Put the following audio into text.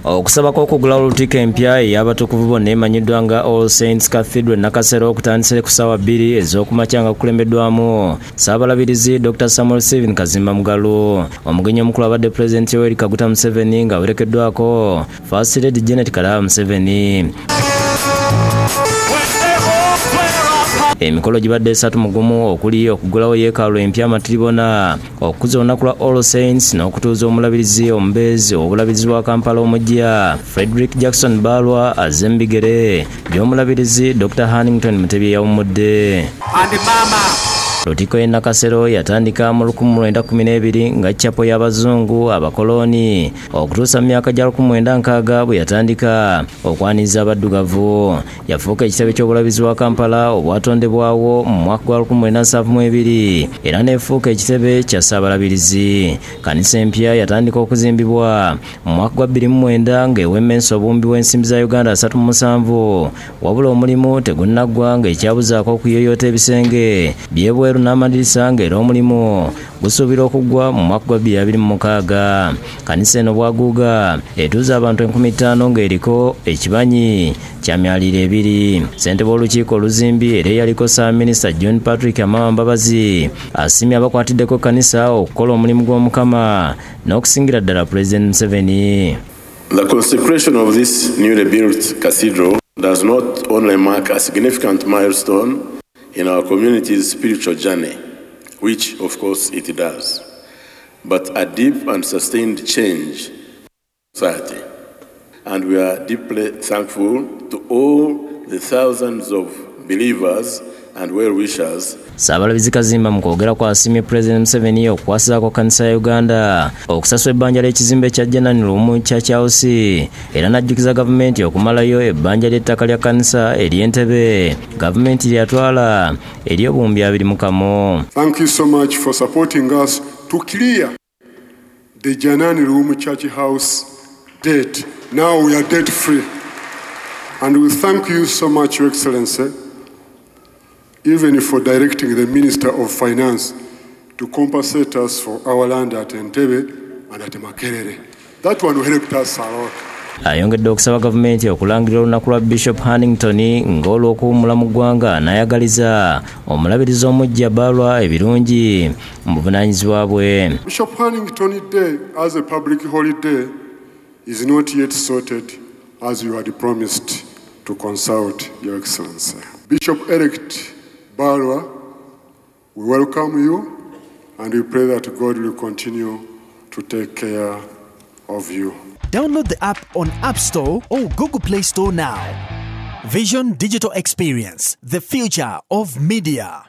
Okusaba kw'okugula Lutikko empya ey'abatukuvu bonna emanyiddwa nga All Saints Nakasero kutandise ku ssaawa 2 ez'okumakya nga kukulembeddwamu Ssaabalabirizi Dr. Samuel Steven Kazimba Mugalu. Omugenyi omukulu abadde Pulezidenti Yoweri Kaguta Museveni ng'awerekeddwako First Lady Janet Kalaba Museveni. Emikolo gibadde 3 mu gumu okuli okugulawo yeekaalu empya amatiribona, okukuza olunaku lwa All Saints n'okutuuza omulabirizi omubeezi obulabirizi bwa Kampala omujja Frederick Jackson Balwa azembigere by'omulabirizi Dr. Hannington Mutebi yawumudde. Lutikko Nakasero yatandika mu 1912 nga chapo y'abazungu abakoloni okutuusa mu myaka gya 1960 bwe yatandika okwaniza abaddugavu. Yafuuka ekitebe ky'obulabizi bwa Kampala obwatondebwawo mu mwaka gwa 1972 era n'efuuka ekitebe kya Ssaabalabirizi. Kanisa empya yatandika okuzimbibwa mu mwaka gwa 2009 ng'ewemmensa obuwumbi bw'ensimbi za Uganda 37 wabula omulimu tegunnaggwa ng'ekyabuzaako okuyoyoota ebisenge byebweru n'amadirisa ng'era omulimu gusuubira okuggwa mu mwaka gwa 2026. Kanisa eno bwaguuga etuuza abantu 50,000 ng'eriko ekibanyi kya myaliro 2. Ssentebe w'olukiiko oluzimbi era eyaliko Ssaabaminisita John Patrick Amawambabazi asiimye abakwatiddeko kanisa okukola omulimu gw'Omukama n'okusingira ddala Pulezidenti Museveni. The consecration of this newly built cathedral does not only mark a significant milestone in our community's spiritual journey, which of course it does, but a deep and sustained change in society. And we are deeply thankful to all the thousands of believers and well-wishers. Ssaabalabirizi Kazimba mu kwogera kwasiimye Pulezidenti Museveni okukwasizako kanisa ya Uganda okusasula ebbanja ly'ekizimbe kya General Room Church House era n'ajjukiza gavumenti okumalayo ebbanja ly'ettaka lya kanisa ery'Entebbe gavumenti lyatwala ery'obuwumbi 21. Thank you so much for supporting us to clear the Janani Room Church House debt. Now we are debt free. And we thank you so much, Your Excellency, even for directing the Minister of Finance to compensate us for our land at Entebbe and at Makerere. That one will help us a lot. Ayongedde okusaba gavumenti okulangirira olunaku lwa Bishop Hannington ng'olw'okuwummula mu ggwanga n'ayagaliza omulabirizi omujja Balwa ebirungi mu buvunaanyizibwa bwe. Bishop Hannington Day as a public holiday is not yet sorted as you had promised to consult Your Excellency. Bishop-elect Balwa, we welcome you and we pray that God will continue to take care of you. Download the app on App Store or Google Play Store now. Vision Digital Experience, the future of media.